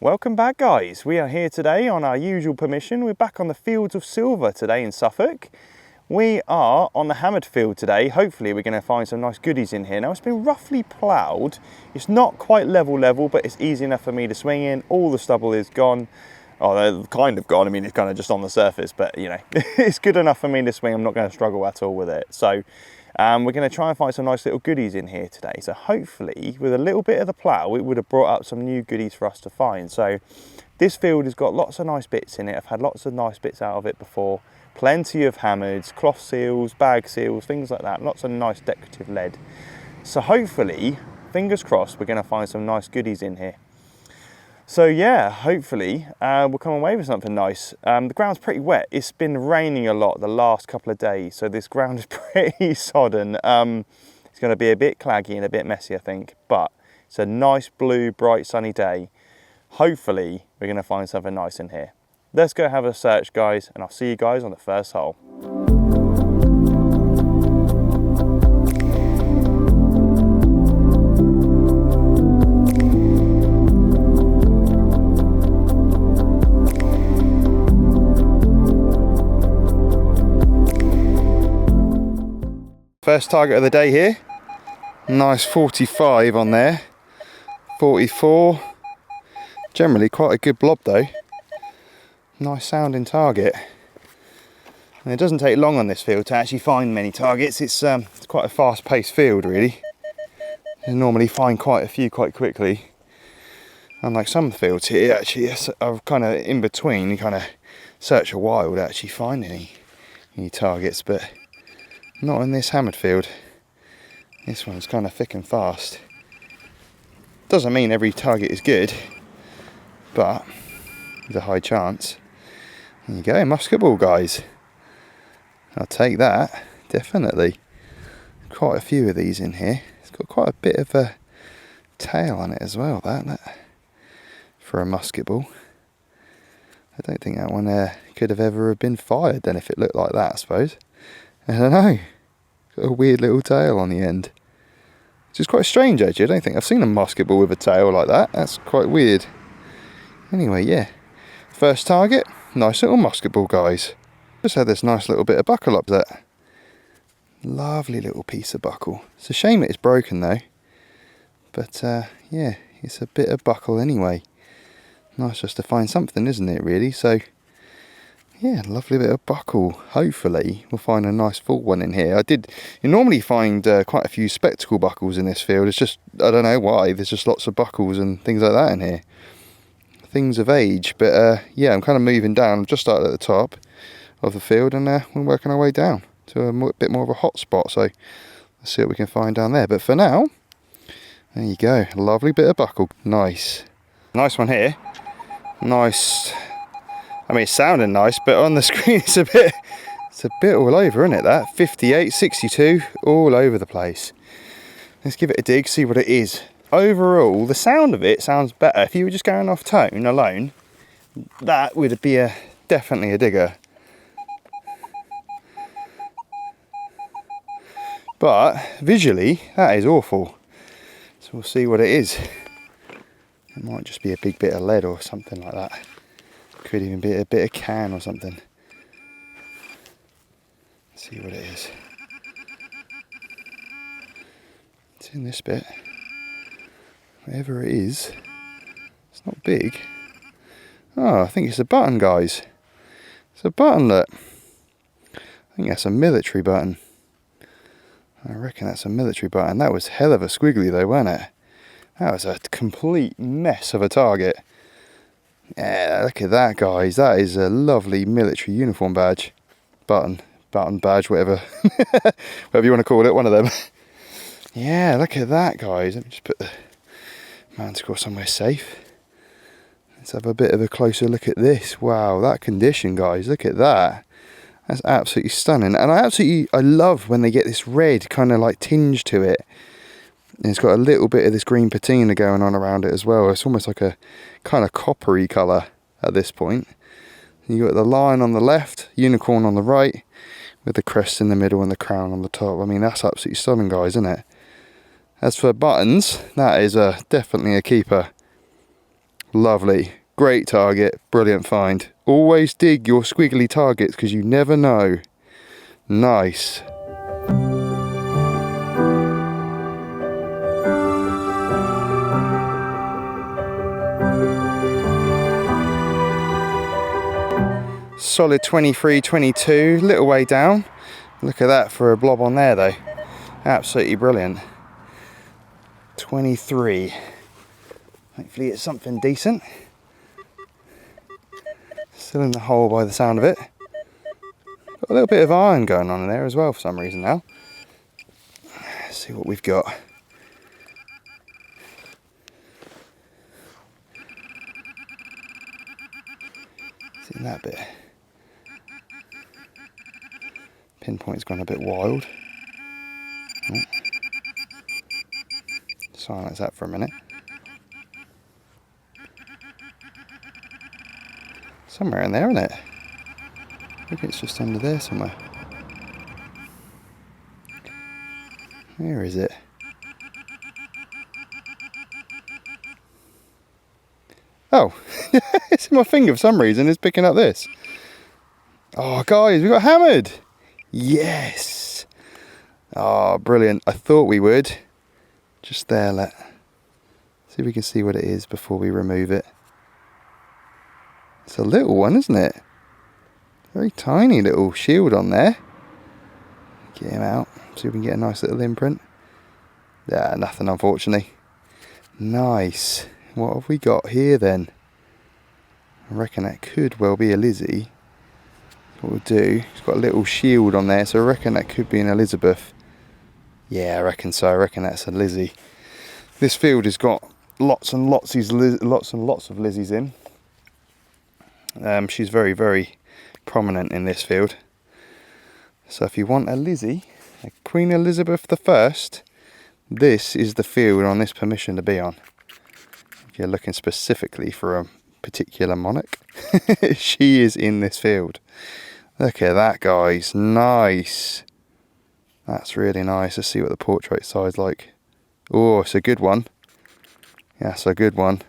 Welcome back, guys. We are here today on our usual permission. We're back on the fields of silver today in Suffolk. We are on the hammered field today. Hopefully we're going to find some nice goodies in here. Now, it's been roughly ploughed. It's not quite level, but it's easy enough for me to swing in. All the stubble is gone. Oh, they're kind of gone. I mean, it's kind of just on the surface, but you know, it's good enough for me to swing. I'm not going to struggle at all with it. So we're going to try and find some nice little goodies in here today. So hopefully with a little bit of the plough, it would have brought up some new goodies for us to find. So this field has got lots of nice bits in it. I've had lots of nice bits out of it before. Plenty of hammers, cloth seals, bag seals, things like that. Lots of nice decorative lead. So hopefully, fingers crossed, we're going to find some nice goodies in here. So yeah, hopefully we'll come away with something nice. The ground's pretty wet. It's been raining a lot the last couple of days, so this ground is pretty sodden. It's going to be a bit claggy and a bit messy, I think, but it's a nice blue, bright, sunny day. Hopefully we're going to find something nice in here. Let's go have a search, guys, and I'll see you guys on the first hole. First target of the day here. Nice 45 on there. 44. Generally quite a good blob though. Nice sounding target. And it doesn't take long on this field to actually find many targets. It's quite a fast-paced field, really. You normally find quite a few quite quickly. Unlike some fields here, actually, are kind of in between. You kind of search a while to actually find any targets, but not in this hammered field. This one's kind of thick and fast. Doesn't mean every target is good, but there's a high chance. There you go, musket ball, guys. I'll take that, definitely. Quite a few of these in here. It's got quite a bit of a tail on it as well, that for a musket ball. I don't think that one could have ever been fired then if it looked like that, I suppose. I don't know. Got a weird little tail on the end. Which is quite strange, actually. I don't think I've seen a musket ball with a tail like that. That's quite weird. Anyway, yeah. First target, nice little musket ball, guys. Just had this nice little bit of buckle up there. Lovely little piece of buckle. It's a shame it's broken though. But yeah, it's a bit of buckle anyway. Nice just to find something, isn't it, really? So yeah, lovely bit of buckle. Hopefully we'll find a nice full one in here. You normally find quite a few spectacle buckles in this field. It's just, I don't know why, there's just lots of buckles and things like that in here. Things of age, but yeah, I'm kind of moving down. I've just started at the top of the field and we're working our way down to a bit more of a hot spot. So let's see what we can find down there. But for now, there you go, lovely bit of buckle. Nice one here. Nice. I mean, it's sounding nice, but on the screen it's a bit all over, isn't it? That 58, 62, all over the place. Let's give it a dig, see what it is. Overall, the sound of it sounds better. If you were just going off tone alone, that would be definitely a digger. But visually, that is awful. So we'll see what it is. It might just be a big bit of lead or something like that. Could even be a bit of can or something. Let's see what it is. It's in this bit. Whatever it is, it's not big. Oh, I think it's a button, guys. It's a button, look. I think that's a military button. I reckon that's a military button. That was hell of a squiggly though, wasn't it? That was a complete mess of a target. Yeah, look at that, guys. That is a lovely military uniform badge. Button badge, whatever. Whatever you want to call it, one of them. Yeah, look at that, guys. Let me just put the Manticore somewhere safe. Let's have a bit of a closer look at this. Wow, that condition, guys. Look at that. That's absolutely stunning. And I love when they get this red kind of like tinge to it. And it's got a little bit of this green patina going on around it as well. It's almost like a kind of coppery colour at this point. You got the lion on the left, unicorn on the right, with the crest in the middle and the crown on the top. I mean, that's absolutely stunning, guys, isn't it? As for buttons, that is definitely a keeper. Lovely. Great target. Brilliant find. Always dig your squiggly targets because you never know. Nice. Solid 23, 22, little way down. Look at that for a blob on there though. Absolutely brilliant. 23. Hopefully it's something decent. Still in the hole by the sound of it. Got a little bit of iron going on in there as well for some reason now. Let's see what we've got. See that bit. Pinpoint's gone a bit wild. Oh. Silence that for a minute. Somewhere in there, isn't it? I think it's just under there somewhere. Where is it? Oh, it's in my finger for some reason. It's picking up this. Oh, guys, we got hammered. Yes. Oh, brilliant. I thought we would. Just there, see if we can see what it is before we remove it. It's a little one, isn't it? Very tiny little shield on there. Get him out. See if we can get a nice little imprint. Yeah, nothing unfortunately. Nice. What have we got here then? I reckon that could well be a Lizzie. What we'll do, it's got a little shield on there, so I reckon that could be an Elizabeth. Yeah, I reckon so. I reckon that's a Lizzie. This field has got lots and lots of Lizzies in. She's very, very prominent in this field. So if you want a Lizzie, a Queen Elizabeth I, this is the field on this permission to be on. If you're looking specifically for a particular monarch, she is in this field. Look at that, guys. Nice. That's really nice. Let's see what the portrait side's like. Oh, it's a good one. That's a good one.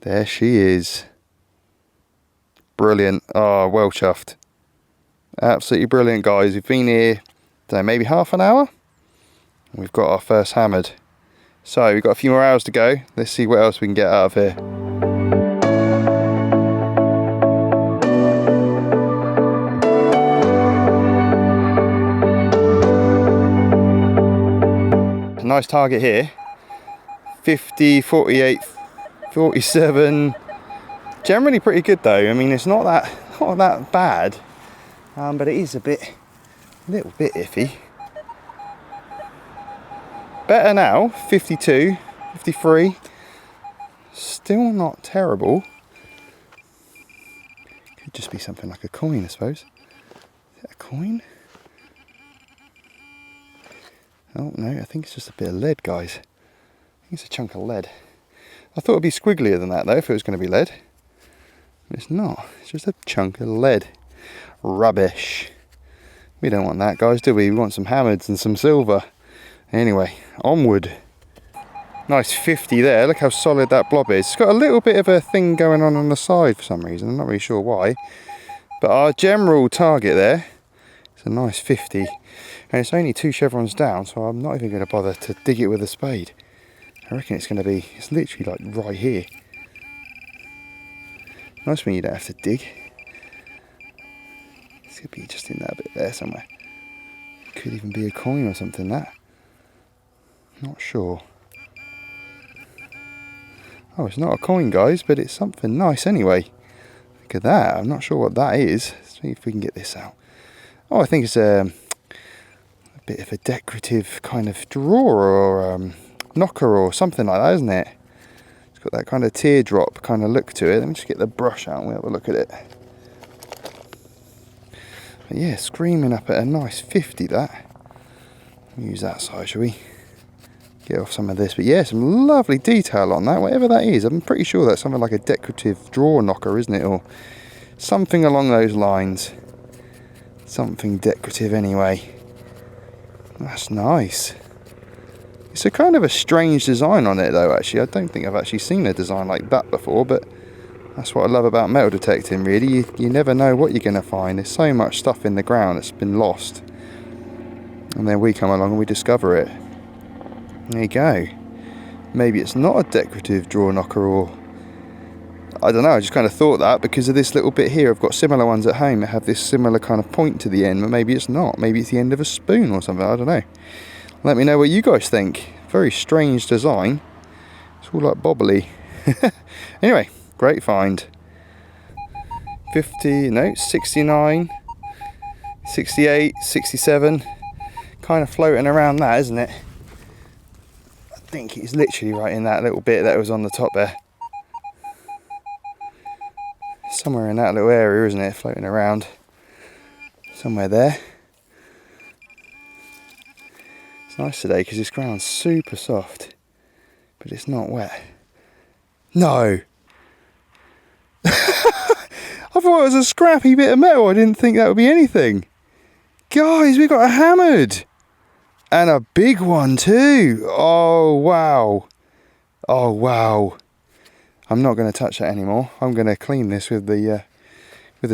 There she is. Brilliant. Oh, well chuffed. Absolutely brilliant, guys. We've been here, don't know, maybe half an hour. And we've got our first hammered. So we've got a few more hours to go. Let's see what else we can get out of here. A nice target here. 50, 48, 47. Generally pretty good though. I mean, it's not that bad, but it is a little bit iffy. Better now. 52, 53. Still not terrible. Could just be something like a coin, I suppose. Is that a coin? Oh no, I think it's just a bit of lead, guys. I think it's a chunk of lead. I thought it'd be squigglier than that though, if it was going to be lead. It's not. It's just a chunk of lead. Rubbish. We don't want that, guys, do we? We want some hammers and some silver. Anyway, onward. Nice 50 there. Look how solid that blob is. It's got a little bit of a thing going on the side for some reason. I'm not really sure why. But our general target there is a nice 50. And it's only 2 chevrons down, so I'm not even going to bother to dig it with a spade. I reckon it's going to be, it's literally like right here. Nice when you don't have to dig. This could be just in that bit there somewhere. Could even be a coin or something, that. Not sure. Oh, it's not a coin, guys, but it's something nice anyway. Look at that. I'm not sure what that is. Let's see if we can get this out. Oh, I think it's a bit of a decorative kind of drawer or knocker or something like that, isn't it? It's got that kind of teardrop kind of look to it. Let me just get the brush out and we'll have a look at it. But yeah, screaming up at a nice 50, that. Use that side, shall we? Get off some of this. But yeah, some lovely detail on that, whatever that is. I'm pretty sure that's something like a decorative drawer knocker, isn't it? Or something along those lines. Something decorative anyway. That's nice. It's a kind of a strange design on it though, actually. I don't think I've actually seen a design like that before, but that's what I love about metal detecting, really. You never know what you're going to find. There's so much stuff in the ground that's been lost. And then we come along and we discover it. There you go. Maybe it's not a decorative drawer knocker, or I don't know, I just kind of thought that because of this little bit here. I've got similar ones at home that have this similar kind of point to the end, but maybe it's not. Maybe it's the end of a spoon or something, I don't know. Let me know what you guys think. Very strange design. It's all like bobbly. Anyway, great find. 69, 68, 67. Kind of floating around that, isn't it? I think it's literally right in that little bit that was on the top there. Somewhere in that little area, isn't it? Floating around. Somewhere there. It's nice today because this ground's super soft, but it's not wet. No! I thought it was a scrappy bit of metal. I didn't think that would be anything. Guys, we got a hammered! And a big one too! Oh wow! Oh wow! I'm not going to touch that anymore. I'm going to clean this with the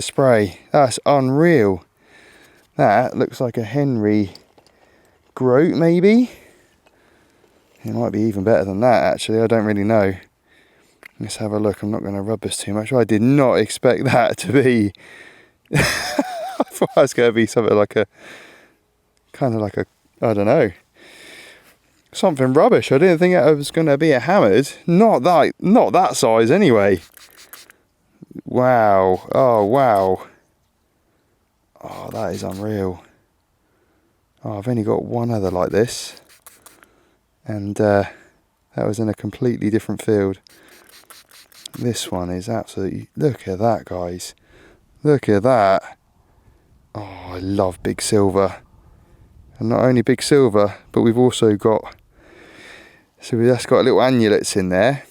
spray. That's unreal. That looks like a Henry groat, maybe. It might be even better than that, actually. I don't really know. Let's have a look. I'm not going to rub this too much. I did not expect that to be. I thought it was going to be something like a kind of like a, I don't know, something rubbish. I didn't think it was going to be a hammered. Not that size anyway. Wow. Oh wow. Oh, that is unreal. Oh, I've only got one other like this, and that was in a completely different field. This one is absolutely, look at that, guys. Look at that. Oh, I love big silver. And not only big silver, but we've also got, so that's got little annulets in there.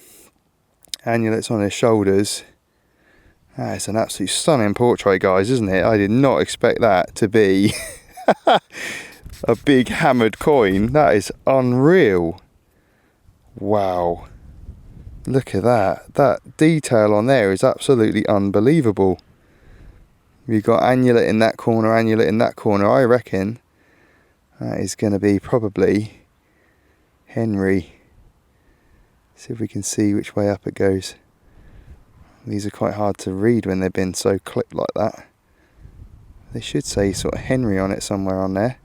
Annulets on his shoulders. That is an absolute stunning portrait, guys, isn't it? I did not expect that to be a big hammered coin. That is unreal. Wow. Look at that. That detail on there is absolutely unbelievable. We've got annulet in that corner, annulet in that corner. I reckon that is going to be probably Henry. See if we can see which way up it goes. These are quite hard to read when they've been so clipped like that. They should say sort of Henry on it somewhere on there.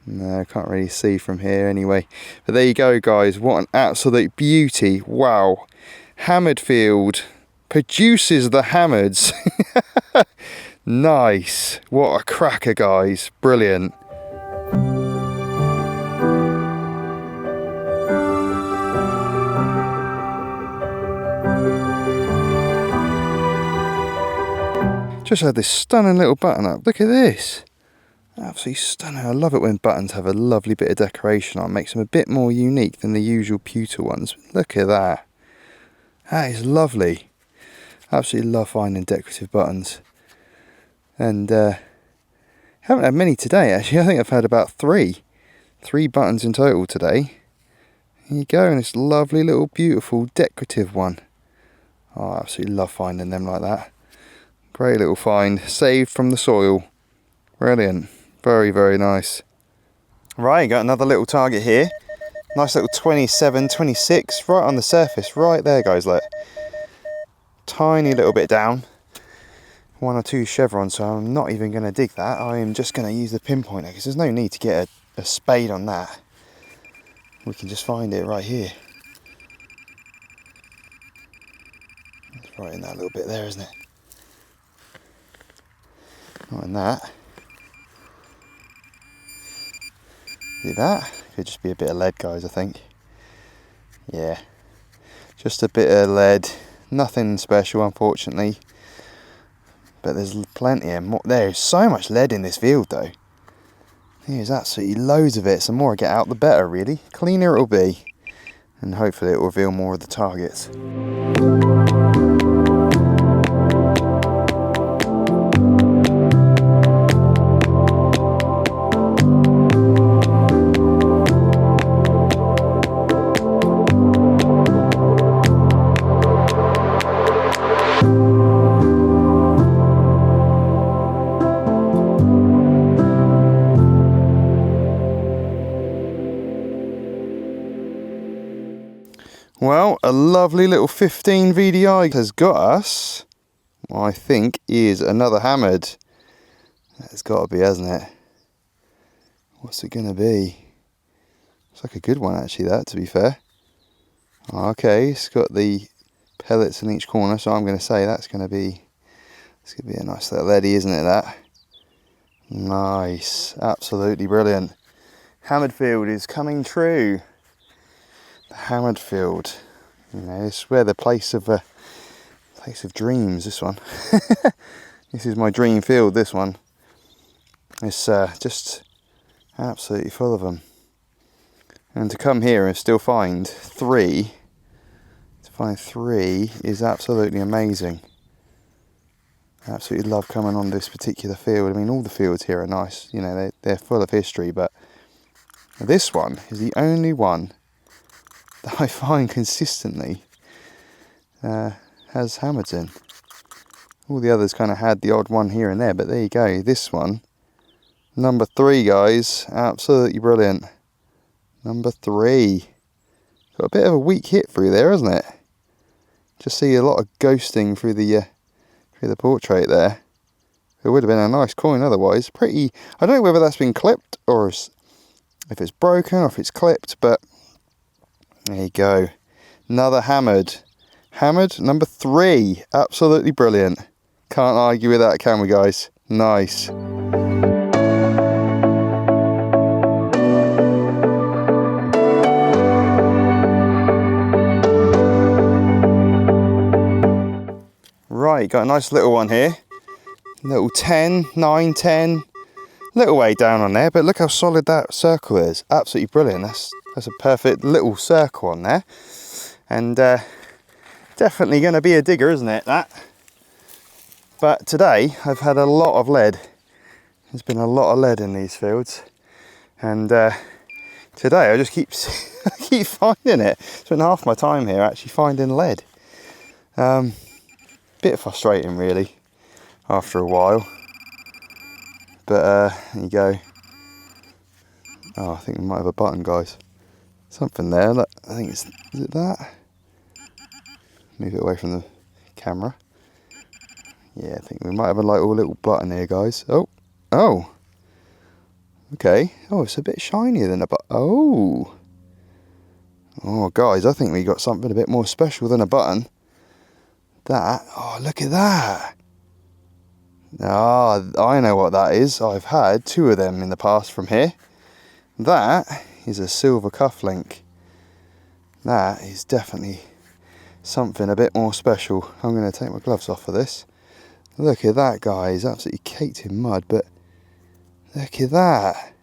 No, I can't really see from here anyway. But there you go, guys. What an absolute beauty. Wow. Hammered field produces the hammers. Nice. What a cracker, guys. Brilliant. Just had this stunning little button up. Look at this. Absolutely stunning. I love it when buttons have a lovely bit of decoration on. It makes them a bit more unique than the usual pewter ones. Look at that. That is lovely. Absolutely love finding decorative buttons. And haven't had many today, actually. I think I've had about three buttons in total today. Here you go, and this lovely little beautiful decorative one. Oh, I absolutely love finding them like that. Great little find, saved from the soil. Brilliant. Very, very nice. Right, got another little target here. Nice little 27, 26, right on the surface, right there, guys, look. Tiny little bit down. 1 or 2 chevrons, so I'm not even going to dig that. I am just going to use the pinpointer, because there's no need to get a spade on that. We can just find it right here. It's right in that little bit there, isn't it? Not in that. See that? Could just be a bit of lead, guys, I think. Yeah. Just a bit of lead. Nothing special, unfortunately. But there's plenty of more. There is so much lead in this field, though. There's absolutely loads of it. So the more I get out, the better, really. Cleaner it'll be. And hopefully it will reveal more of the targets. Well, a lovely little 15 VDI has got us, what I think is another hammered. It's got to be, hasn't it? What's it going to be? It's like a good one actually, that, to be fair. Okay, it's got the pellets in each corner, so I'm going to say it's going to be a nice little eddy, isn't it, that? Nice, absolutely brilliant. Hammered field is coming true. The hammered field, you know, it's where the place of dreams. This one, this is my dream field. This one, it's just absolutely full of them. And to come here and still find three is absolutely amazing. I absolutely love coming on this particular field. I mean, all the fields here are nice. You know, they're full of history, but this one is the only one that I find consistently has hammers in. All the others kind of had the odd one here and there, but there you go. This one, number 3, guys, absolutely brilliant. Number 3. Got a bit of a weak hit through there, hasn't it? Just see a lot of ghosting through the portrait there. It would have been a nice coin otherwise. Pretty. I don't know whether that's been clipped or if it's broken or if it's clipped, but there you go. Another hammered. Hammered number 3. Absolutely brilliant. Can't argue with that, can we, guys? Nice. Right, got a nice little one here. Little 10, 9, 10. Little way down on there, but look how solid that circle is. Absolutely brilliant. That's a perfect little circle on there. And definitely going to be a digger, isn't it, that? But today I've had a lot of lead. There's been a lot of lead in these fields. And today I just keep finding it. Spent half my time here actually finding lead. Bit frustrating really after a while. But there you go. Oh, I think we might have a button, guys. Something there. Look, I think is it that? Move it away from the camera. Yeah, I think we might have a little button here, guys. Oh. Okay. Oh, it's a bit shinier than a button. Oh, guys, I think we got something a bit more special than a button. That. Oh, look at that. Ah, I know what that is. I've had 2 of them in the past from here. That is a silver cufflink. That is definitely something a bit more special. I'm going to take my gloves off for this. Look at that, guys. Absolutely caked in mud, but look at that.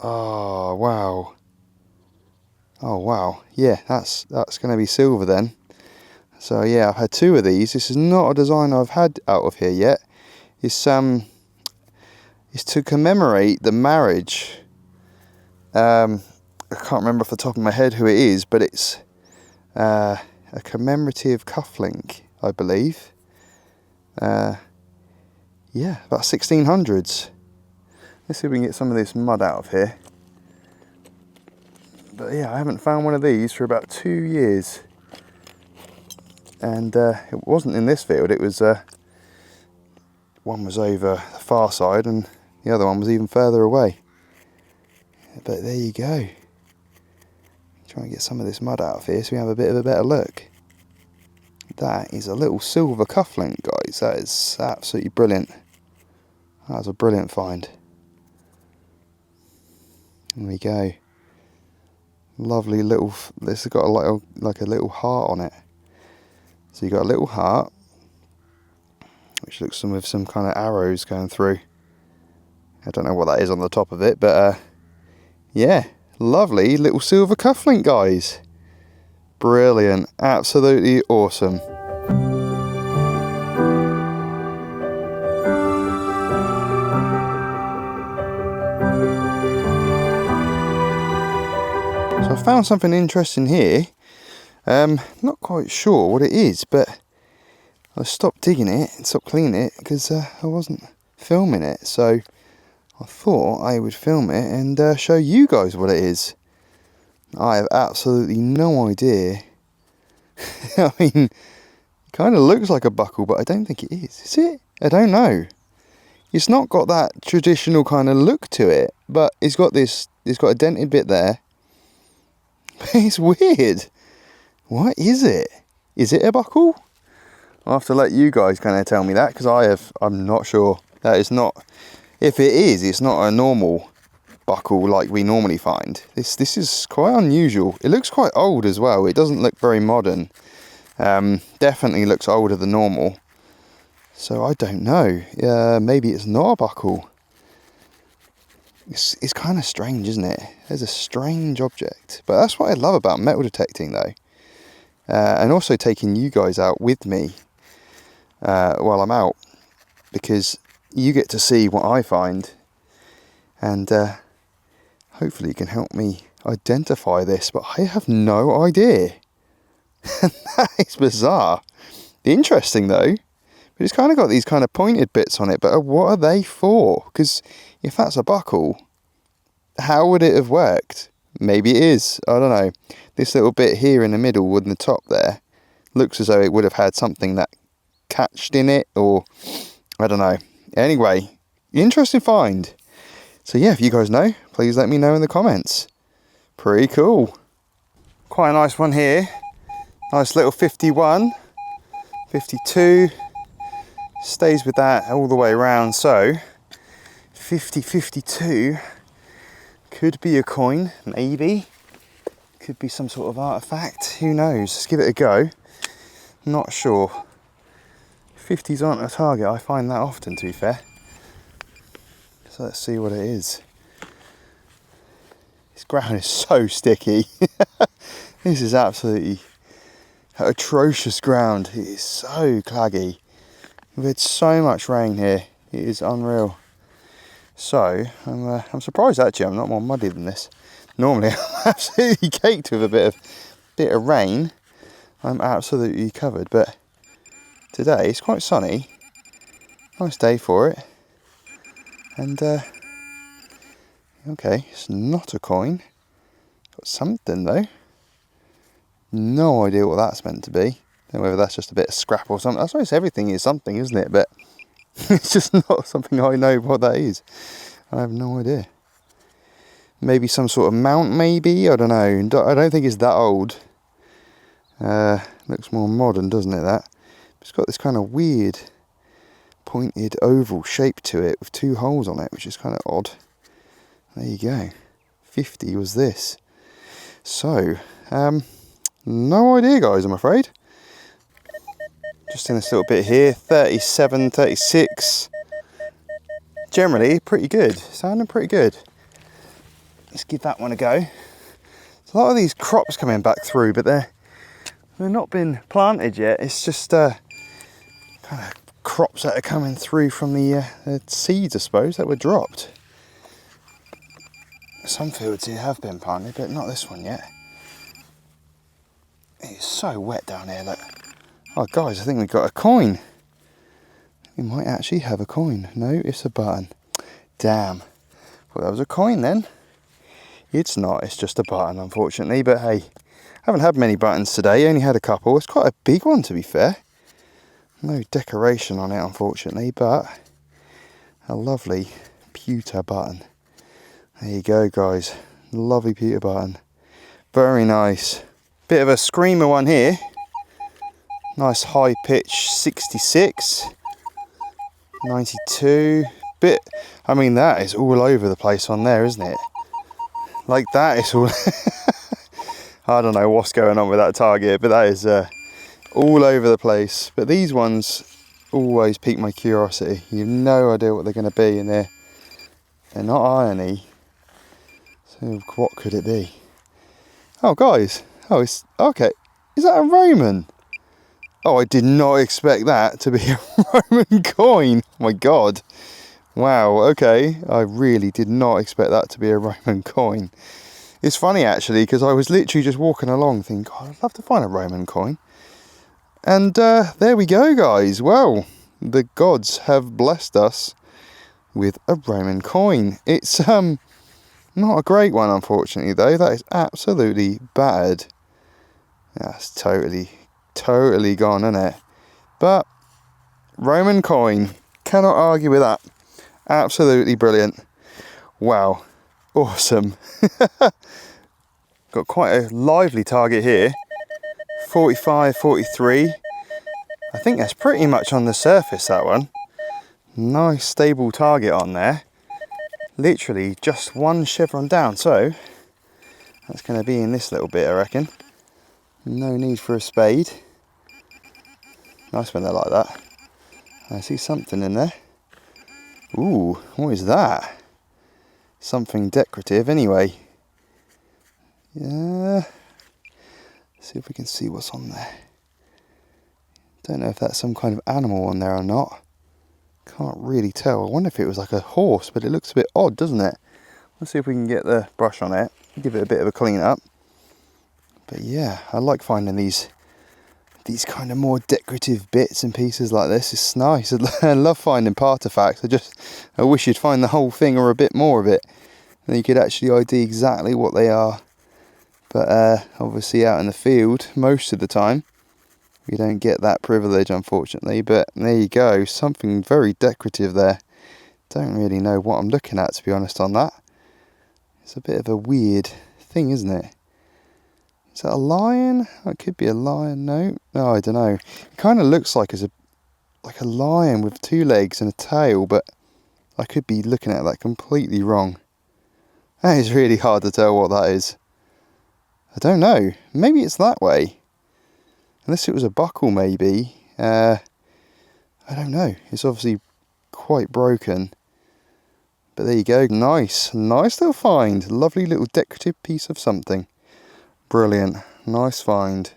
Oh, wow. Oh, wow. Yeah, that's going to be silver then. So yeah, I've had 2 of these. This is not a design I've had out of here yet. It's to commemorate the marriage. I can't remember off the top of my head who it is, but it's a commemorative cufflink, I believe. Yeah, about 1600s. Let's see if we can get some of this mud out of here. But yeah, I haven't found one of these for about 2 years. And it wasn't in this field, it was, one was over the far side and the other one was even further away. But there you go. Try and get some of this mud out of here so we have a bit of a better look. That is a little silver cufflink, guys. That is absolutely brilliant. That was a brilliant find. There we go. Lovely little, this has got like a little heart on it. So you got a little heart, which looks with some kind of arrows going through. I don't know what that is on the top of it, but yeah, lovely little silver cufflink, guys. Brilliant, absolutely awesome. So I found something interesting here. Not quite sure what it is, but I stopped digging it and stopped cleaning it because I wasn't filming it. So I thought I would film it and show you guys what it is. I have absolutely no idea. I mean, it kind of looks like a buckle, but I don't think it is. Is it? I don't know. It's not got that traditional kind of look to it, but it's got a dented bit there. It's weird. What is it? Is it a buckle? I'll have to let you guys kind of tell me that, because I'm not sure. That is not, if it is, it's not a normal buckle like we normally find. This is quite unusual. It looks quite old as well. It doesn't look very modern. Definitely looks older than normal. So I don't know. Maybe it's not a buckle. It's kind of strange, isn't it? There's a strange object. But that's what I love about metal detecting, though. And also taking you guys out with me while I'm out. Because you get to see what I find. And hopefully you can help me identify this. But I have no idea. That is bizarre. Interesting, though. But it's kind of got these kind of pointed bits on it, but what are they for? Because if that's a buckle, how would it have worked? Maybe it is, I don't know. This little bit here in the middle and the top there looks as though it would have had something that catched in it, or I don't know. Anyway, interesting find. So yeah, if you guys know, please let me know in the comments. Pretty cool. Quite a nice one here. Nice little 51, 52. Stays with that all the way around, so 50-52 could be a coin, maybe. Could be some sort of artifact, who knows? Let's give it a go. Not sure. 50s aren't a target, I find that often, to be fair. So let's see what it is. This ground is so sticky. This is absolutely atrocious ground. It is so claggy. We've had so much rain here, it is unreal. So, I'm surprised actually I'm not more muddy than this. Normally I'm absolutely caked with a bit of rain. I'm absolutely covered, but today it's quite sunny. Nice day for it. And, okay, it's not a coin. Got something though. No idea what that's meant to be. Don't know whether that's just a bit of scrap or something. I suppose everything is something, isn't it? But it's just not something I know what that is. I have no idea. Maybe some sort of mount, maybe? I don't know. I don't think it's that old. Looks more modern, doesn't it, that? It's got this kind of weird pointed oval shape to it with two holes on it, which is kind of odd. There you go. 50 was this. So, no idea, guys, I'm afraid. Just in this little bit here, 37, 36. Generally, pretty good. Sounding pretty good. Let's give that one a go. There's a lot of these crops coming back through, but they're not been planted yet. It's just kind of crops that are coming through from the seeds, I suppose, that were dropped. Some fields here have been planted, but not this one yet. It's so wet down here, look. Oh guys, I think we've got a coin. We might actually have a coin. No, it's a button. Damn. Well, that was a coin then. It's not, it's just a button, unfortunately. But hey, I haven't had many buttons today, only had a couple. It's quite a big one, to be fair. No decoration on it, unfortunately, but a lovely pewter button. There you go, guys. Lovely pewter button. Very nice. Bit of a screamer one here. Nice high pitch 66, 92. Bit, I mean, that is all over the place on there, isn't it? Like that is all. I don't know what's going on with that target, but that is all over the place. But these ones always pique my curiosity. You have no idea what they're going to be, and they're not irony. So what could it be? Oh, guys. Oh, it's okay. Is that a Roman? Oh, I did not expect that to be a Roman coin. Oh my God. Wow, okay. I really did not expect that to be a Roman coin. It's funny actually, because I was literally just walking along thinking, God, I'd love to find a Roman coin. And there we go, guys. Well, the gods have blessed us with a Roman coin. It's Not a great one, unfortunately, though. That is absolutely battered. That's totally gone, isn't it? But Roman coin, cannot argue with that. Absolutely brilliant. Wow, awesome. Got quite a lively target here. 45, 43. I think that's pretty much on the surface, that one. Nice stable target on there. Literally just one chevron down, so that's going to be in this little bit, I reckon. No need for a spade. Nice when they're like that. I see something in there. Ooh, what is that? Something decorative anyway. Yeah. See if we can see what's on there. Don't know if that's some kind of animal on there or not. Can't really tell. I wonder if it was like a horse, but it looks a bit odd, doesn't it? Let's see if we can get the brush on it. Give it a bit of a clean up. But yeah, I like finding these kind of more decorative bits and pieces like this. It's nice. I love finding artefacts. I wish you'd find the whole thing or a bit more of it. Then you could actually ID exactly what they are. But obviously out in the field, most of the time, we don't get that privilege, unfortunately. But there you go, something very decorative there. Don't really know what I'm looking at, to be honest, on that. It's a bit of a weird thing, isn't it? Is that a lion? Oh, it could be a lion. No, I don't know. It kind of looks like a lion with two legs and a tail, but I could be looking at that completely wrong. That is really hard to tell what that is. I don't know. Maybe it's that way. Unless it was a buckle, maybe. I don't know. It's obviously quite broken. But there you go. Nice little find. Lovely little decorative piece of something. Brilliant. Nice find.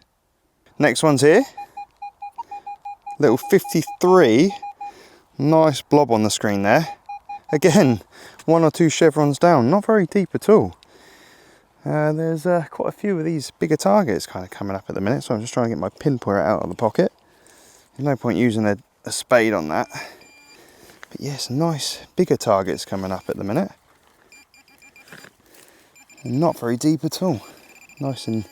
Next one's here. Little 53. Nice blob on the screen there. Again, one or two chevrons down. Not very deep at all. There's quite a few of these bigger targets kind of coming up at the minute, so I'm just trying to get my pinpointer out of the pocket. There's no point using a spade on that. But yes, nice bigger targets coming up at the minute. And not very deep at all. Nice and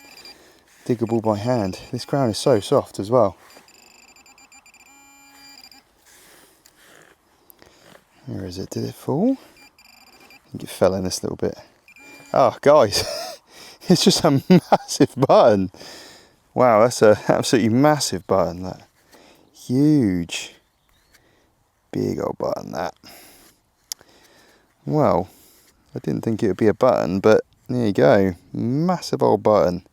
diggable by hand. This ground is so soft as well. Where is it? Did it fall? I think it fell in this little bit. Oh, guys, it's just a massive button. Wow, that's an absolutely massive button, that. Huge. Big old button, that. Well, I didn't think it would be a button, but there you go. Massive old button.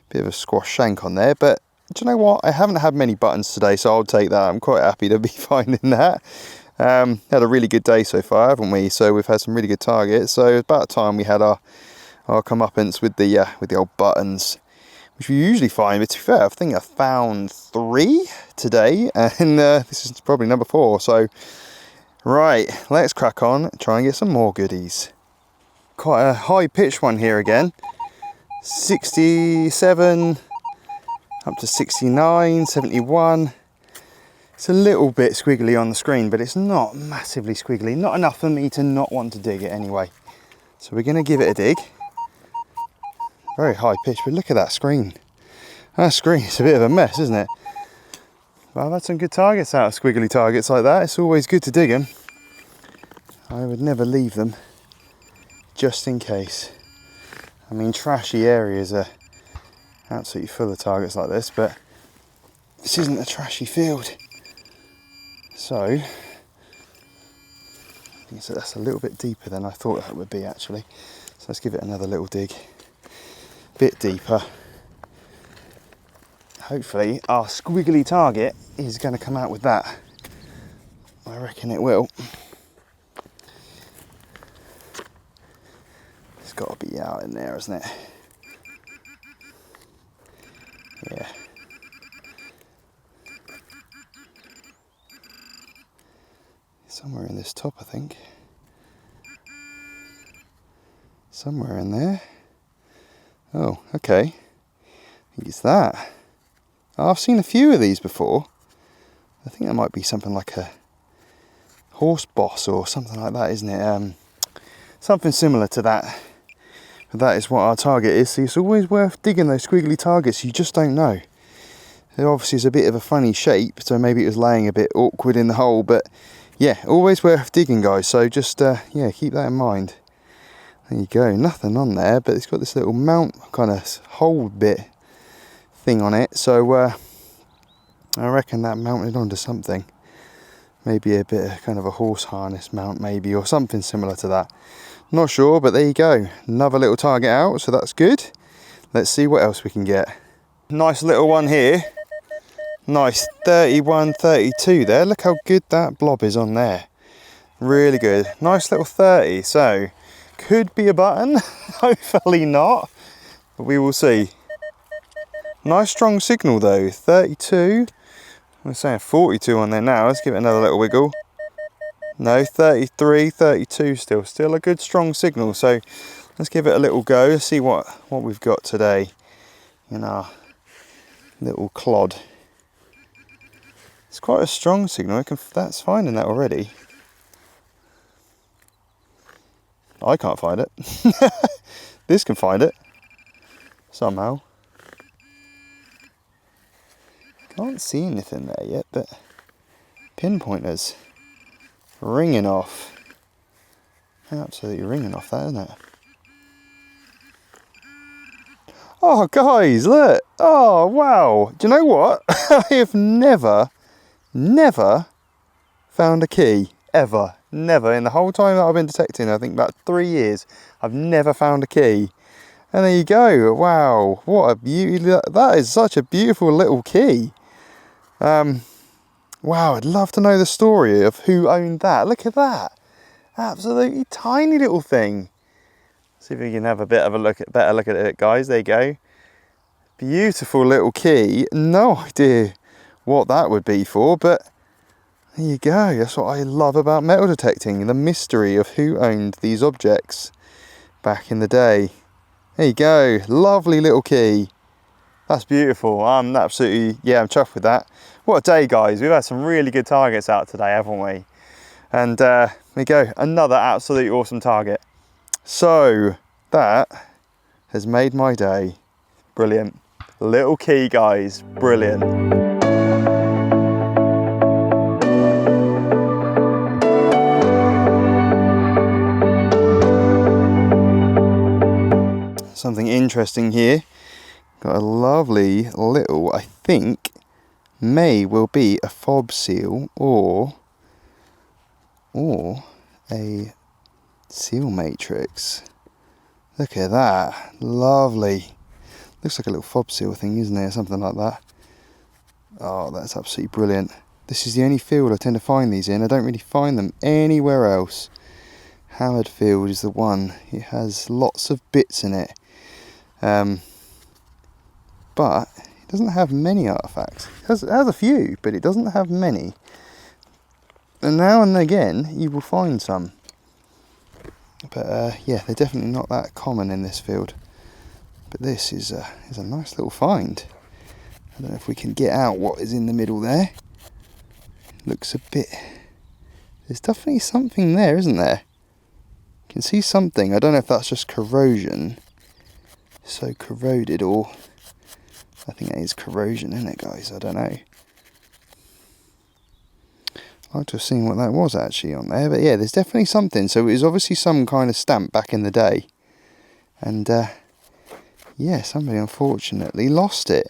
Bit of a squash shank on there, but do you know what? I haven't had many buttons today, so I'll take that. I'm quite happy to be finding that. Had a really good day so far, haven't we? So we've had some really good targets. So it's about time we had our comeuppance with the old buttons, which we usually find. But to be fair, I think I found 3 today, and this is probably number 4. So right, let's crack on, try and get some more goodies. Quite a high pitch one here again. 67 up to 69, 71. It's a little bit squiggly on the screen, but it's not massively squiggly. Not enough for me to not want to dig it anyway. So we're going to give it a dig. Very high pitch, but look at that screen. That screen is a bit of a mess, isn't it? But I've had some good targets out of squiggly targets like that. It's always good to dig them. I would never leave them, just in case. I mean, trashy areas are absolutely full of targets like this, but this isn't a trashy field. So, I think that's a little bit deeper than I thought that would be, actually. So let's give it another little dig. Bit deeper. Hopefully our squiggly target is going to come out with that. I reckon it will. It's got to be out in there, hasn't it? Yeah. Somewhere in this top, I think. Somewhere in there. Oh, okay. I think it's that. Oh, I've seen a few of these before. I think that might be something like a horse boss or something like that, isn't it? Something similar to that. that is what our target is. So it's always worth digging those squiggly targets. You just don't know. It obviously is a bit of a funny shape, so maybe it was laying a bit awkward in the hole, but yeah, always worth digging, guys. So just yeah, keep that in mind. There you go, nothing on there, but it's got this little mount kind of hole bit thing on it. So I reckon that mounted onto something. Maybe a bit of kind of a horse harness mount maybe, or something similar to that. Not sure, but there you go. Another little target out, so that's good. Let's see what else we can get. Nice little one here. Nice 31, 32 there. Look how good that blob is on there. Really good. Nice little 30, so could be a button. Hopefully not, but we will see. Nice strong signal though, 32. I'm saying 42 on there now. Let's give it another little wiggle. No, 33, 32 still a good strong signal. So let's give it a little go. Let's see what we've got today in our little clod. It's quite a strong signal. That's finding that already. I can't find it. This can find it somehow. Can't see anything there yet, but pinpointers ringing off. Absolutely ringing off that, isn't it? Oh guys, look! Oh wow! Do you know what? I have never found a key, ever. Never. In the whole time that I've been detecting, I think about 3 years, I've never found a key. And there you go. Wow, what a beauty. That is such a beautiful little key. Wow, I'd love to know the story of who owned that. Look at that. Absolutely tiny little thing. See if we can have a better look at it, guys. There you go. Beautiful little key. No idea what that would be for, but there you go. That's what I love about metal detecting, the mystery of who owned these objects back in the day. There you go. Lovely little key. That's beautiful. I'm absolutely, yeah, I'm chuffed with that. What a day, guys. We've had some really good targets out today, haven't we? And there we go, another absolutely awesome target. So that has made my day. Brilliant. Little key, guys. Brilliant. Something interesting here. Got a lovely little, I think, will be a fob seal or a seal matrix. Look at that, lovely. Looks like a little fob seal thing, isn't it? Something like that. Oh, that's absolutely brilliant. This is the only field I tend to find these in. I don't really find them anywhere else. Hammered field is the one. It has lots of bits in it. But it doesn't have many artefacts. It has a few, but it doesn't have many. And now and again, you will find some. But yeah, they're definitely not that common in this field. But this is a nice little find. I don't know if we can get out what is in the middle there. Looks a bit... There's definitely something there, isn't there? You can see something. I don't know if that's just corrosion. So corroded, or... I think that is corrosion, isn't it, guys? I don't know. I'd like to have seen what that was actually on there. But yeah, there's definitely something. So it was obviously some kind of stamp back in the day. And yeah, somebody unfortunately lost it.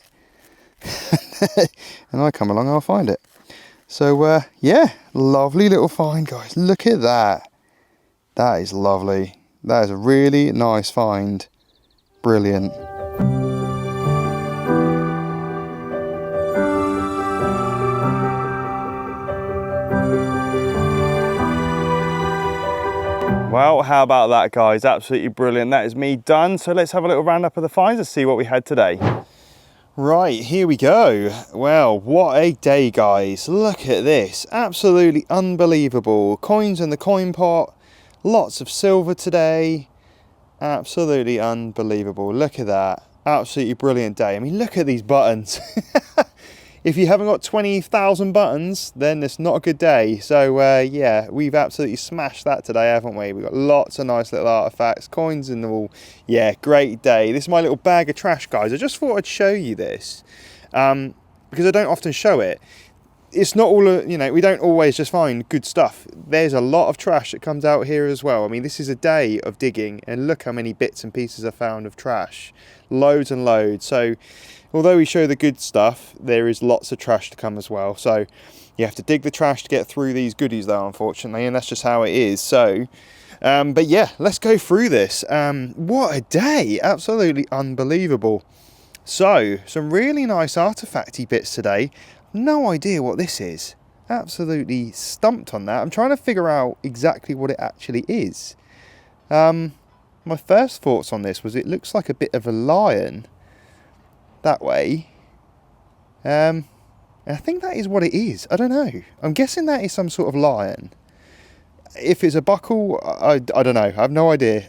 And I come along, I'll find it. So yeah, lovely little find, guys. Look at that. That is lovely. That is a really nice find. Brilliant. Well, how about that, guys? Absolutely brilliant. That is me done. So let's have a little roundup of the finds and see what we had today. Right, here we go. Well, what a day, guys. Look at this. Absolutely unbelievable. Coins in the coin pot. Lots of silver today. Absolutely unbelievable. Look at that. Absolutely brilliant day. I mean, look at these buttons. if you haven't got 20,000 buttons, then it's not a good day. So yeah, we've absolutely smashed that today, haven't we? We've got lots of nice little artifacts, coins in the wall. Yeah, great day. This is my little bag of trash, guys. I just thought I'd show you this because I don't often show it. It's not all, you know, we don't always just find good stuff. There's a lot of trash that comes out here as well. I mean, this is a day of digging, and look how many bits and pieces I found of trash. Loads and loads. So although we show the good stuff, there is lots of trash to come as well. So you have to dig the trash to get through these goodies though, unfortunately, and that's just how it is. So but yeah, let's go through this. What a day, absolutely unbelievable. So some really nice artifacty bits today. No idea what this is. Absolutely stumped on that. I'm trying to figure out exactly what it actually is. My first thoughts on this was it looks like a bit of a lion that way. And I think that is what it is. I don't know. I'm guessing that is some sort of lion. If it's a buckle, I don't know. I have no idea.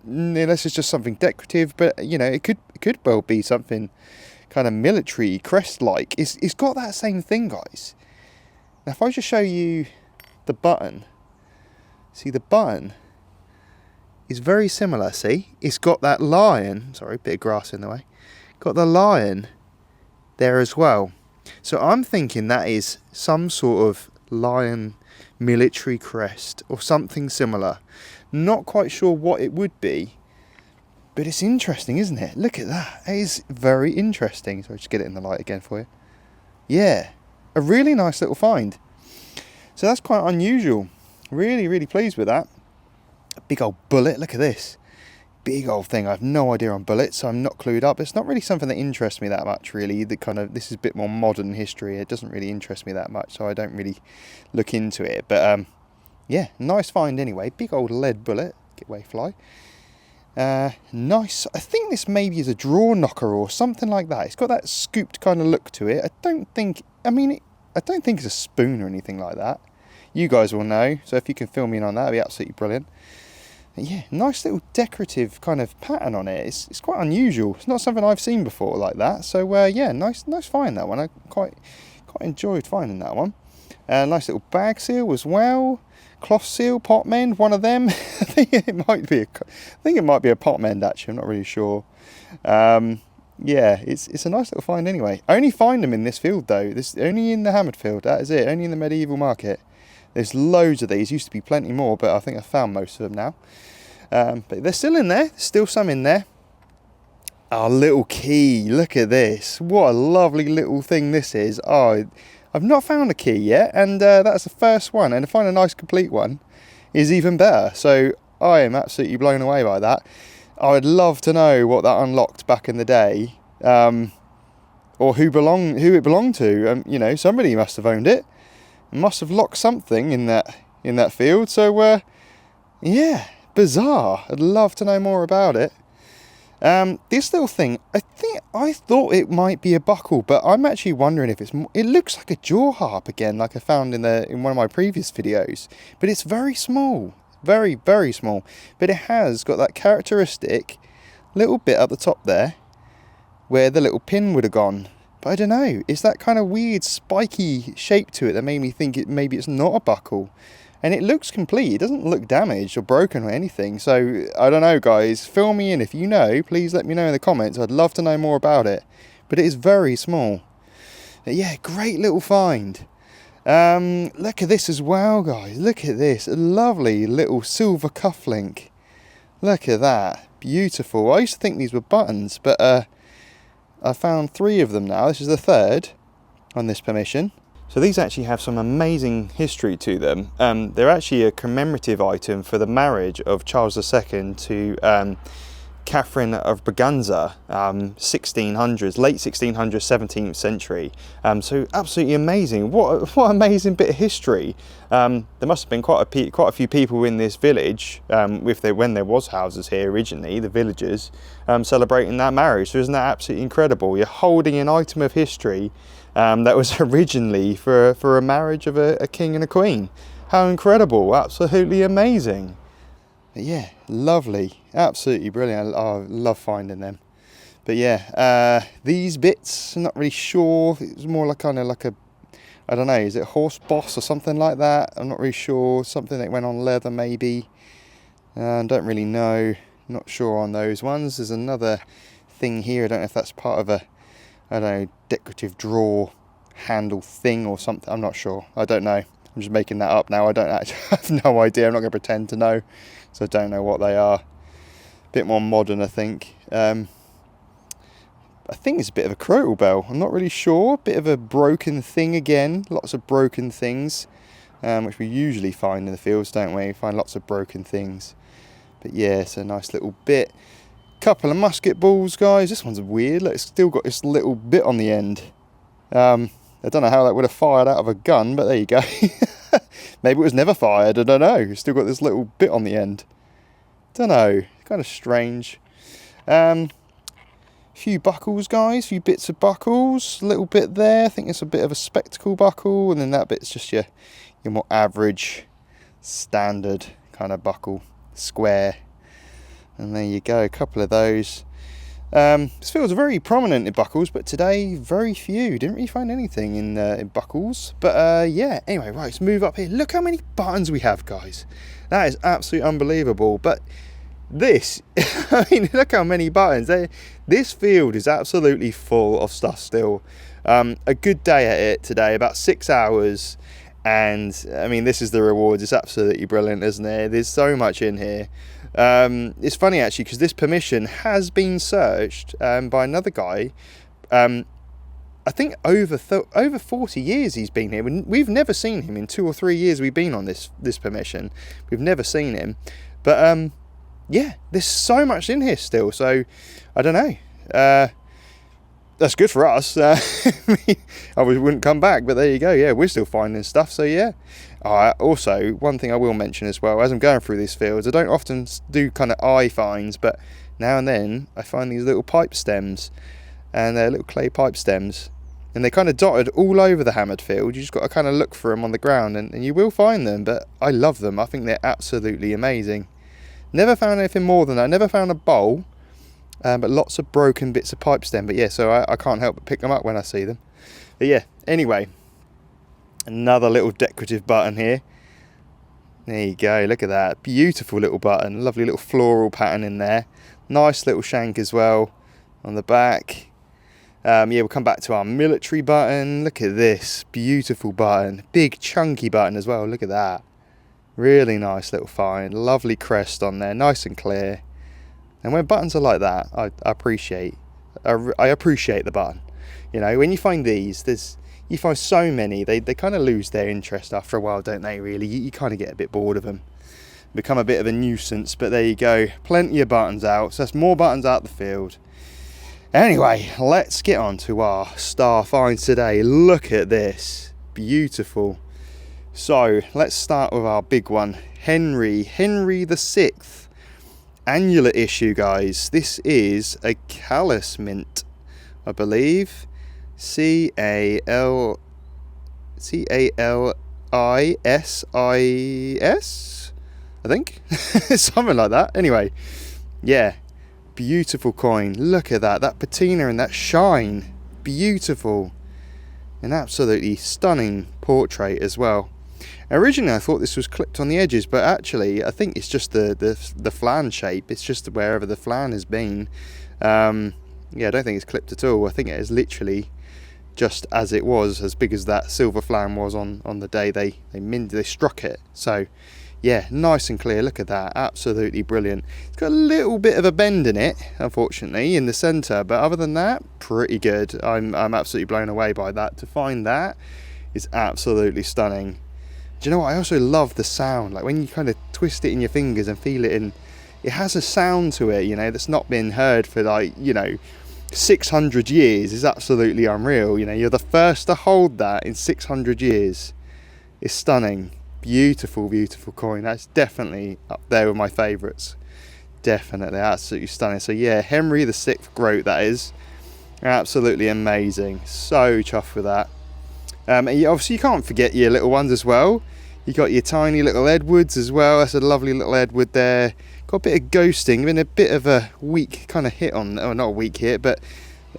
Unless it's just something decorative, but you know, it could well be something kind of military crest-like. It's got that same thing, guys. Now if I just show you the button, see the button is very similar. See, it's got that lion, sorry, bit of grass in the way, got the lion there as well. So I'm thinking that is some sort of lion military crest or something similar. Not quite sure what it would be, but it's interesting, isn't it? Look at that. It is very interesting. So I'll just get it in the light again for you. Yeah, a really nice little find. So that's quite unusual. Really, really pleased with that. A big old bullet. Look at this. Big old thing. I have no idea on bullets, so I'm not clued up. It's not really something that interests me that much, really. This is a bit more modern history. It doesn't really interest me that much, so I don't really look into it. But yeah, nice find anyway. Big old lead bullet. Get away, fly. Nice. I think this maybe is a draw knocker or something like that. It's got that scooped kind of look to it. I don't think it's a spoon or anything like that. You guys will know, so if you can fill me in on that, that'd be absolutely brilliant. But yeah, nice little decorative kind of pattern on it. It's quite unusual. It's not something I've seen before like that. So yeah, nice find that one. I quite enjoyed finding that one. Nice little bag seal as well. Cloth seal, pot mend, one of them. I think it might be a pot mend actually. I'm not really sure. Yeah, it's a nice little find anyway. I only find them in this field though. This only in the hammered field. That is it. Only in the medieval market. There's loads of these. Used to be plenty more, but I think I've found most of them now. But they're still in there. There's still some in there. Our little key. Look at this. What a lovely little thing this is. Oh, I've not found a key yet, and that's the first one. And to find a nice complete one is even better. So I am absolutely blown away by that. I would love to know what that unlocked back in the day, or who it belonged to. You know, somebody must have owned it. Must have locked something in that field. So yeah, bizarre. I'd love to know more about it. This little thing, I thought it might be a buckle, but I'm actually wondering if it looks like a jaw harp again, like I found in one of my previous videos, but it's very small, very, very small, but it has got that characteristic little bit at the top there where the little pin would have gone. But I don't know, it's that kind of weird spiky shape to it that made me think maybe it's not a buckle. And it looks complete. It doesn't look damaged or broken or anything. So, I don't know, guys. Fill me in. If you know, please let me know in the comments. I'd love to know more about it. But it is very small. But yeah, great little find. Look at this as well, guys. Look at this. A lovely little silver cufflink. Look at that. Beautiful. I used to think these were buttons, but I found 3 of them now. This is the 3rd on this permission. So these actually have some amazing history to them. They're actually a commemorative item for the marriage of Charles II to Catherine of Braganza, 1600s, late 1600s, 17th century. So absolutely amazing. What amazing bit of history. There must have been quite a few people in this village, when there was houses here originally, the villagers, celebrating that marriage. So isn't that absolutely incredible? You're holding an item of history that was originally for a marriage of a king and a queen. How incredible, absolutely amazing. But yeah, lovely, absolutely brilliant. I love finding them. But yeah, these bits, I'm not really sure. It's more like kind of like a, I don't know, is it a horse boss or something like that? I'm not really sure. Something that went on leather maybe. Don't really know. Not sure on those ones. There's another thing here. I don't know if that's part of a, I don't know, decorative drawer handle thing or something. I'm not sure. I don't know. I'm just making that up now. I don't actually have no idea. I'm not going to pretend to know. So I don't know what they are. A bit more modern, I think. I think it's a bit of a crotal bell. I'm not really sure. Bit of a broken thing again. Lots of broken things, which we usually find in the fields, don't we? We find lots of broken things. But yeah, it's a nice little bit. Couple of musket balls, guys. This one's weird. Look, it's still got this little bit on the end. I don't know how that would have fired out of a gun, but there you go. Maybe it was never fired. I don't know. It's still got this little bit on the end. Don't know. Kind of strange. Few buckles, guys, few bits of buckles, a little bit there. I think it's a bit of a spectacle buckle, and then that bit's just your more average, standard kind of buckle, square. And there you go, a couple of those. This feels very prominent in buckles, but today very few. Didn't really find anything in buckles. But yeah, anyway, right, let's move up here. Look how many buttons we have, guys. That is absolutely unbelievable. But this, I mean, look how many buttons. This field is absolutely full of stuff still. A good day at it today, about 6 hours. And I mean, this is the rewards. It's absolutely brilliant, isn't it? There's so much in here. It's funny actually, because this permission has been searched by another guy. I think over 40 years he's been here. We've never seen him in 2 or 3 years we've been on this permission. We've never seen him. But yeah, there's so much in here still, so I don't know. That's good for us. I wouldn't come back, but there you go. Yeah, we're still finding stuff, so yeah. Also, one thing I will mention as well, as I'm going through these fields, I don't often do kind of eye finds, but now and then I find these little pipe stems, and they're little clay pipe stems, and they're kind of dotted all over the hammered field. You just got to kind of look for them on the ground, and you will find them, but I love them. I think they're absolutely amazing. Never found anything more than that. Never found a bowl, but lots of broken bits of pipe stem. But yeah, so I can't help but pick them up when I see them. But yeah, anyway, another little decorative button here. There you go, look at that. Beautiful little button. Lovely little floral pattern in there. Nice little shank as well on the back. Yeah, we'll come back to our military button. Look at this, beautiful button. Big chunky button as well, look at that. Really nice little find. Lovely crest on there, nice and clear. And when buttons are like that, I appreciate the button. You know, when you find these, you find so many, they kind of lose their interest after a while, don't they, really? You kind of get a bit bored of them. Become a bit of a nuisance, but there you go. Plenty of buttons out, so that's more buttons out the field. Anyway, let's get on to our star finds today. Look at this. Beautiful. So let's start with our big one, Henry VI, annular issue, guys. This is a callus mint, I believe. CALISIS, I think. Something like that. Anyway, yeah, beautiful coin. Look at that patina and that shine. Beautiful. An absolutely stunning portrait as well. Originally I thought this was clipped on the edges, but actually I think it's just the flan shape. It's just wherever the flan has been. Yeah, I don't think it's clipped at all. I think it is literally just as it was, as big as that silver flan was on the day they struck it. So yeah, nice and clear. Look at that, absolutely brilliant. It's got a little bit of a bend in it, unfortunately, in the center, but other than that, pretty good. I'm absolutely blown away by that. To find that is absolutely stunning. Do you know what? I also love the sound, like when you kind of twist it in your fingers and feel it in, it has a sound to it, you know, that's not been heard for, like, you know, 600 years. Is absolutely unreal. You know, you're the first to hold that in 600 years. It's stunning. Beautiful, beautiful coin. That's definitely up there with my favourites. Definitely, absolutely stunning. So yeah, Henry VI groat, that is. Absolutely amazing. So chuffed with that. And obviously you can't forget your little ones as well. You got your tiny little Edwards as well. That's a lovely little Edward there. got a bit of ghosting, been a bit of a weak kind of hit on, or not a weak hit, but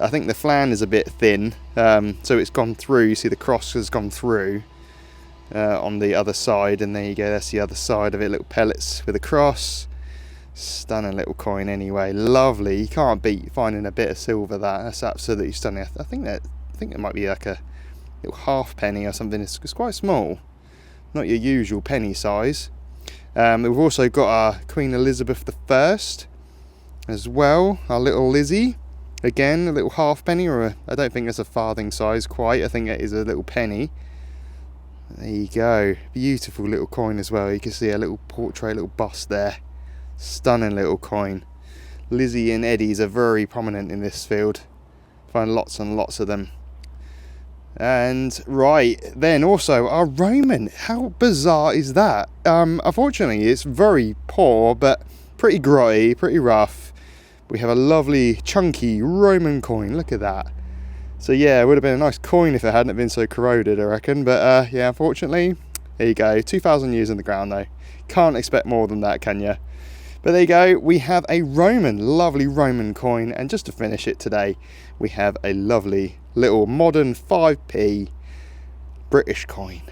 I think the flan is a bit thin, so it's gone through. You see the cross has gone through on the other side, and there you go, that's the other side of it, little pellets with a cross. Stunning little coin anyway, lovely. You can't beat finding a bit of silver. That's absolutely stunning. I think it might be like a little half penny or something. It's quite small, not your usual penny size. We've also got our Queen Elizabeth I as well, our little Lizzie. Again, a little half penny, or I don't think it's a farthing size quite. I think it is a little penny. There you go, beautiful little coin as well. You can see a little portrait, little bust there. Stunning little coin. Lizzie and Eddies are very prominent in this field. Find lots and lots of them. And right then, also our Roman. How bizarre is that? Unfortunately, it's very poor, but pretty grotty, pretty rough. We have a lovely chunky Roman coin. Look at that. So yeah, it would have been a nice coin if it hadn't been so corroded, I reckon. But yeah, unfortunately, there you go. 2,000 years in the ground though. Can't expect more than that, can you? But there you go, we have a Roman, lovely Roman coin, and just to finish it today, we have a lovely little modern 5p British coin.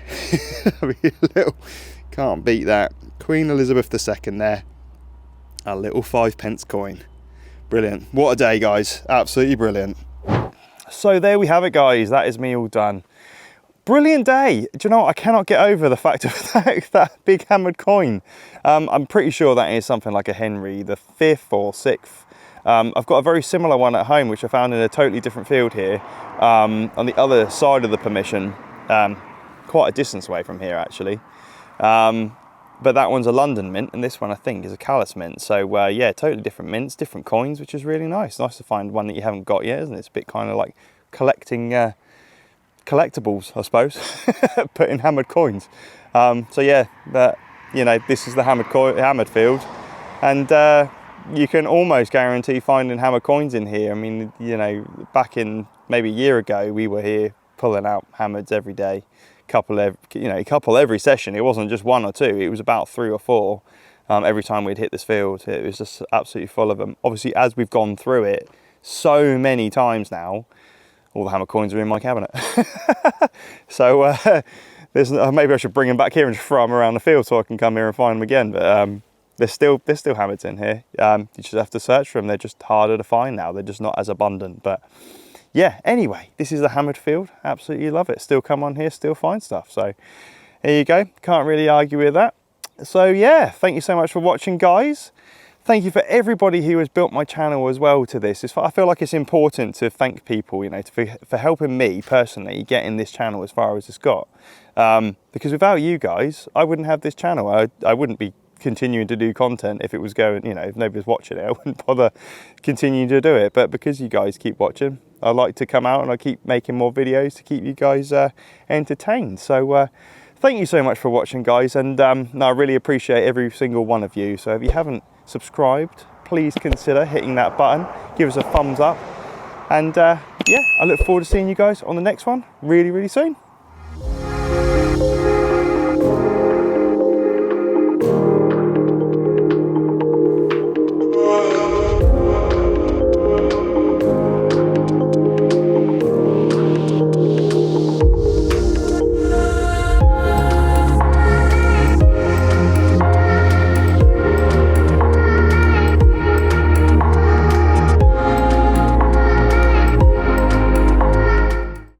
Can't beat that. Queen Elizabeth II there, a little 5p coin. Brilliant. What a day, guys. Absolutely brilliant. So there we have it, guys. That is me all done. Brilliant day. Do you know what? I cannot get over the fact of that big hammered coin. I'm pretty sure that is something like a Henry the 5th or 6th. I've got a very similar one at home, which I found in a totally different field here, on the other side of the permission, quite a distance away from here actually. But that one's a London mint, and this one I think is a Calais mint. So yeah, totally different mints, different coins, which is really nice. Nice to find one that you haven't got yet, isn't it? It's a bit kind of like collecting collectibles, I suppose, put in hammered coins. So yeah, you know, this is the hammered field, and you can almost guarantee finding hammered coins in here. I mean, you know, back in maybe a year ago, we were here pulling out hammers every day, couple every session. It wasn't just one or two; it was about 3 or 4 every time we'd hit this field. It was just absolutely full of them. Obviously, as we've gone through it so many times now, all the hammer coins are in my cabinet. So maybe I should bring them back here and just throw them around the field so I can come here and find them again. But there's still hammers in here. You just have to search for them. They're just harder to find now. They're just not as abundant. But yeah, anyway, this is the hammered field. Absolutely love it. Still come on here, still find stuff. So there you go. Can't really argue with that. So yeah, thank you so much for watching, guys. Thank you for everybody who has built my channel as well to this. I feel like it's important to thank people, you know, for helping me personally getting this channel as far as it's got. Because without you guys, I wouldn't have this channel. I wouldn't be continuing to do content if it was going, you know, if nobody's watching it, I wouldn't bother continuing to do it. But because you guys keep watching, I like to come out and I keep making more videos to keep you guys entertained. So thank you so much for watching, guys. And I really appreciate every single one of you. So if you haven't subscribed, please consider hitting that button, give us a thumbs up, and yeah, I look forward to seeing you guys on the next one really soon.